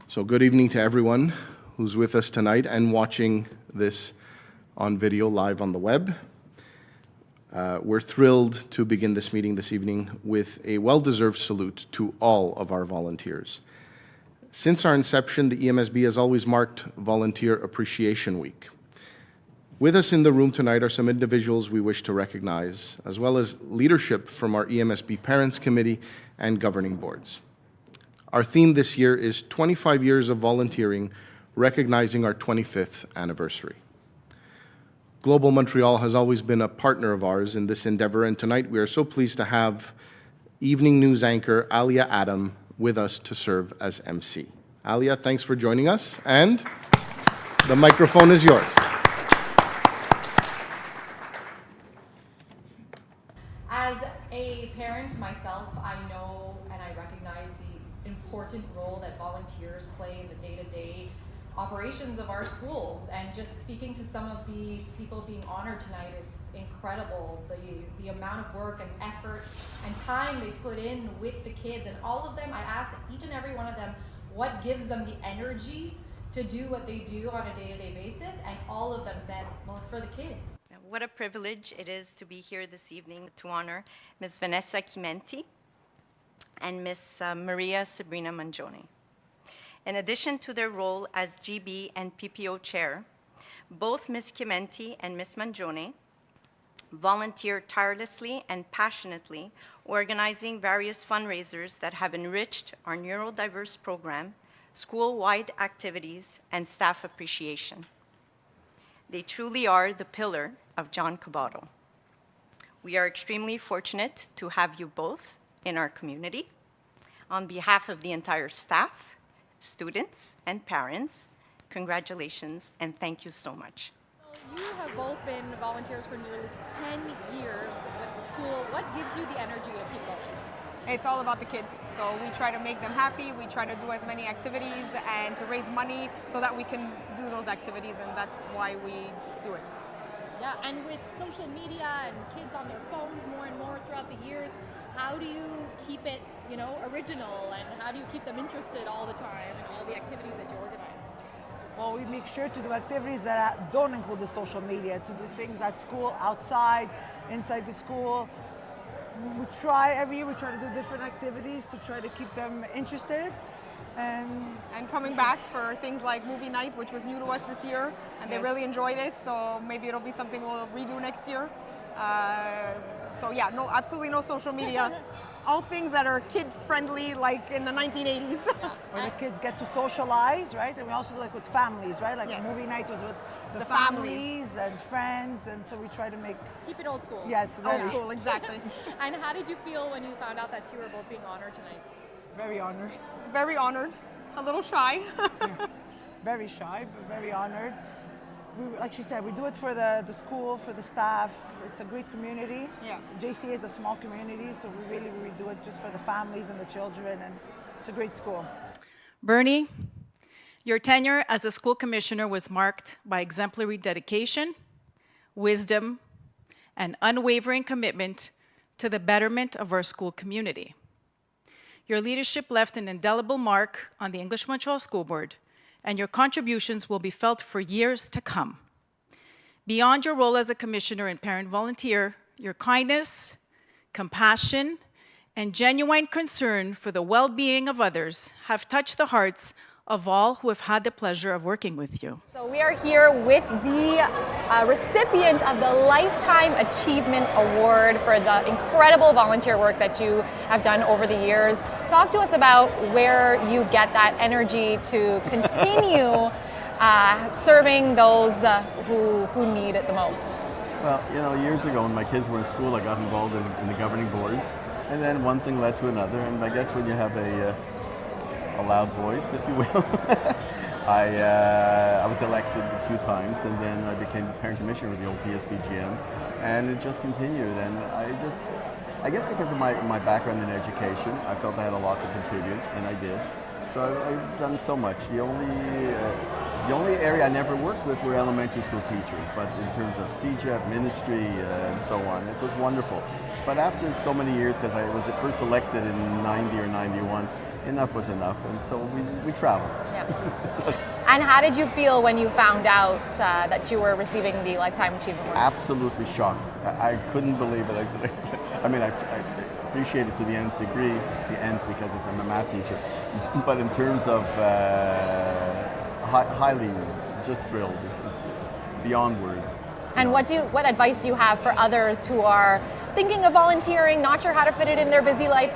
So good evening to everyone who's with us tonight and watching this on video live on the web. We're thrilled to begin this meeting this evening with a well-deserved salute to all of our volunteers. Since our inception, the EMSB has always marked Volunteer Appreciation Week. With us in the room tonight are some individuals we wish to recognize, as well as leadership from our EMSB Parents Committee and governing boards. Our theme this year is 25 years of volunteering, recognizing our 25th anniversary. Global Montreal has always been a partner of ours in this endeavor, and tonight we are so pleased to have evening news anchor Aalia Adam with us to serve as MC. Aalia, thanks for joining us, and the microphone is yours. As a parent myself, I know and I recognize the important role that volunteers play in the day-to-day operations of our schools, and just speaking to some of the people being honored tonight, it's incredible the amount of work and effort and time they put in with the kids, and all of them, I asked each and every one of them what gives them the energy to do what they do on a day-to-day basis, and all of them said, well, it's for the kids. What a privilege it is to be here this evening to honor Ms. Vanessa Chimienti and Ms. Mariasabrina Mangione. In addition to their role as GB and PPO chair, both Ms. Chimienti and Ms. Mangione volunteer tirelessly and passionately, organizing various fundraisers that have enriched our neurodiverse program, school-wide activities, and staff appreciation. They truly are the pillar of John Caboto. We are extremely fortunate to have you both in our community. On behalf of the entire staff, students, and parents, congratulations and thank you so much. So you have both been volunteers for nearly 10 years with the school. What gives you the energy to keep going? It's all about the kids. So we try to make them happy. We try to do as many activities and to raise money so that we can do those activities, and that's why we do it. Yeah, and with social media and kids on their phones more and more throughout the years, how do you keep it, original, and how do you keep them interested all the time in all the activities that you organize? Well, we make sure to do activities that don't include the social media, to do things at school, outside, inside the school. Every year we try to do different activities to try to keep them interested. And coming back for things like movie night, which was new to us this year, and they really enjoyed it, so maybe it'll be something we'll redo next year. So yeah, absolutely no social media. All things that are kid-friendly, like in the 1980s. Yeah. Where the kids get to socialize, right? And we also do like with families, right? Like movie night was with the families and friends, and so we try to keep it old school. Yes, old school, exactly. And how did you feel when you found out that you were both being honored tonight? Very honored. Very honored. A little shy. Yeah. Very shy, but very honored. Like she said, we do it for the school, for the staff. It's a great community. Yeah. JCA is a small community, so we really do it just for the families and the children, and it's a great school. Bernie, your tenure as a school commissioner was marked by exemplary dedication, wisdom, and unwavering commitment to the betterment of our school community. Your leadership left an indelible mark on the English Montreal School Board, and your contributions will be felt for years to come. Beyond your role as a commissioner and parent volunteer, your kindness, compassion, and genuine concern for the well-being of others have touched the hearts of all who have had the pleasure of working with you. So we are here with the recipient of the Lifetime Achievement Award for the incredible volunteer work that you have done over the years. Talk to us about where you get that energy to continue serving those who need it the most. Well, years ago when my kids were in school, I got involved in the governing boards, and then one thing led to another, and I guess when you have a loud voice, if you will. I was elected a few times, and then I became the parent commissioner with the old PSBGM, and it just continued. And I guess because of my background in education, I felt I had a lot to contribute, and I did. So I've done so much. The only area I never worked with were elementary school teachers, but in terms of CJEP, ministry, and so on, it was wonderful. But after so many years, because I was first elected in 90 or 91, enough was enough, and so we traveled. Yeah. And how did you feel when you found out that you were receiving the Lifetime Achievement Award? Absolutely shocked. I couldn't believe it. I mean, I appreciate it to the nth degree. It's the nth because I'm a math teacher. But in terms of highly just thrilled, it's beyond words. And what advice do you have for others who are thinking of volunteering, not sure how to fit it in their busy life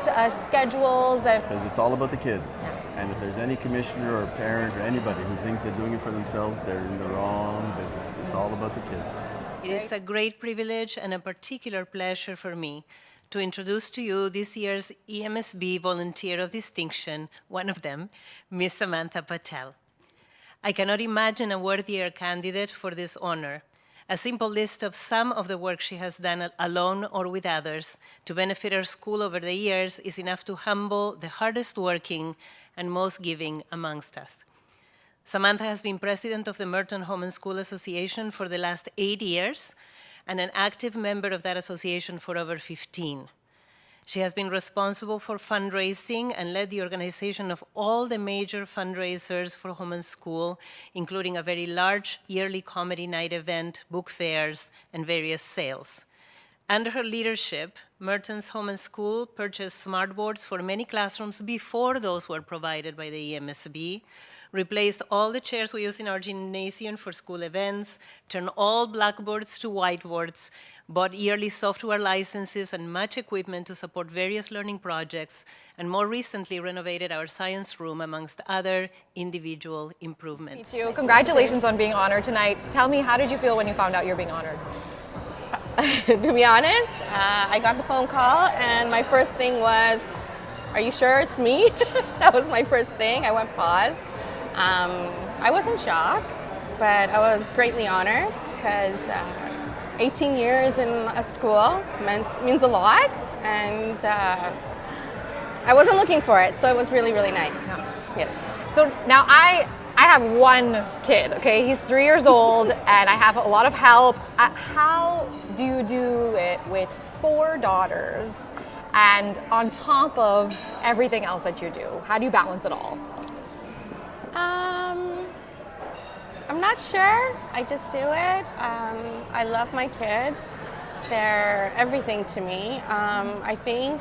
schedules? Because it's all about the kids. And if there's any commissioner or parent or anybody who thinks they're doing it for themselves, they're in the wrong business. It's all about the kids. It is a great privilege and a particular pleasure for me to introduce to you this year's EMSB Volunteer of Distinction, one of them, Miss Samantha Patel. I cannot imagine a worthier candidate for this honor. A simple list of some of the work she has done alone or with others to benefit our school over the years is enough to humble the hardest working and most giving amongst us. Samantha has been president of the Merton Home and School Association for the last 8 years and an active member of that association for over 15. She has been responsible for fundraising and led the organization of all the major fundraisers for home and school, including a very large yearly comedy night event, book fairs, and various sales. Under her leadership, Merton's Home and School purchased smartboards for many classrooms before those were provided by the EMSB, replaced all the chairs we use in our gymnasium for school events, turned all blackboards to whiteboards, bought yearly software licenses and much equipment to support various learning projects, and more recently renovated our science room, amongst other individual improvements. Thank you. Congratulations on being honored tonight. Tell me, how did you feel when you found out you're being honored? To be honest, I got the phone call and my first thing was, are you sure it's me? That was my first thing. I went pause. I was in shock, but I was greatly honored because 18 years in a school means a lot, and I wasn't looking for it, so it was really, really nice. Yeah. Yes. So now I have one kid, okay? He's 3 years old, and I have a lot of help. How do you do it with 4 daughters and on top of everything else that you do? How do you balance it all? I'm not sure. I just do it. I love my kids. They're everything to me. I think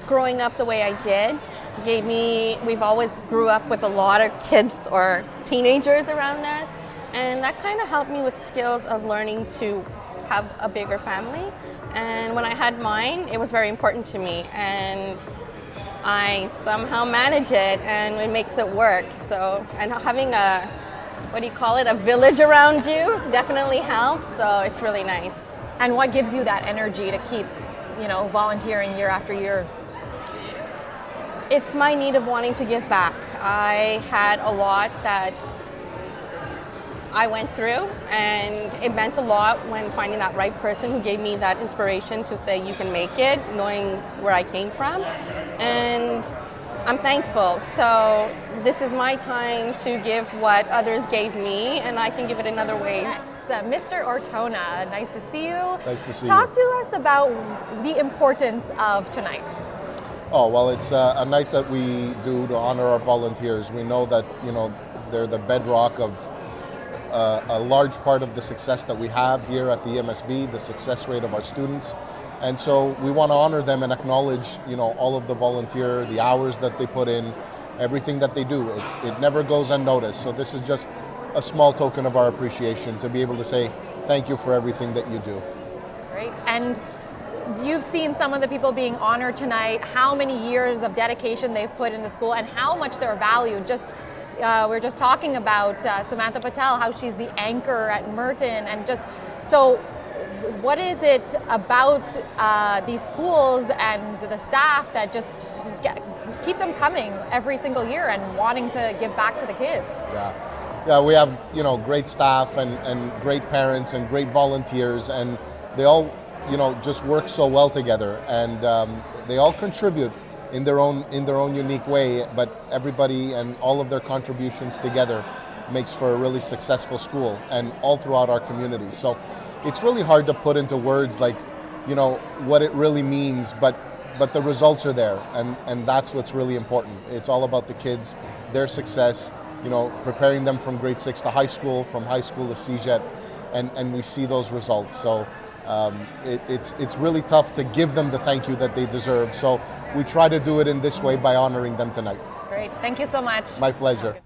growing up the way I did we've always grew up with a lot of kids or teenagers around us, and that kind of helped me with skills of learning to have a bigger family. And when I had mine, it was very important to me, and I somehow manage it, and it makes it work. So, and having a village around you definitely helps, so it's really nice. And what gives you that energy to keep, volunteering year after year? It's my need of wanting to give back. I had a lot that I went through, and it meant a lot when finding that right person who gave me that inspiration to say you can make it, knowing where I came from. And I'm thankful. So this is my time to give what others gave me, and I can give it in other ways. Yes. Mr. Ortona, nice to see you. Nice to see Talk you. to us about the importance of tonight. Oh, well, it's a night that we do to honor our volunteers. We know that, they're the bedrock of a large part of the success that we have here at the EMSB, the success rate of our students. And so we want to honor them and acknowledge, all of the volunteer, the hours that they put in, everything that they do. It never goes unnoticed. So this is just a small token of our appreciation to be able to say thank you for everything that you do. Great. And you've seen some of the people being honored tonight, how many years of dedication they've put in the school and how much they're valued. We're just talking about Samantha Patel, how she's the anchor at Merton, and so what is it about these schools and the staff that just keep them coming every single year and wanting to give back to the kids? Yeah, we have great staff and great parents and great volunteers, and they all just work so well together, and they all contribute in their own unique way, but everybody and all of their contributions together makes for a really successful school and all throughout our community. So it's really hard to put into words what it really means, but but the results are there, and that's what's really important. It's all about the kids, their success, you know, preparing them from grade 6 to high school, from high school to CEGEP, and we see those results. So it's really tough to give them the thank you that they deserve. So we try to do it in this way by honoring them tonight. Great. Thank you so much. My pleasure.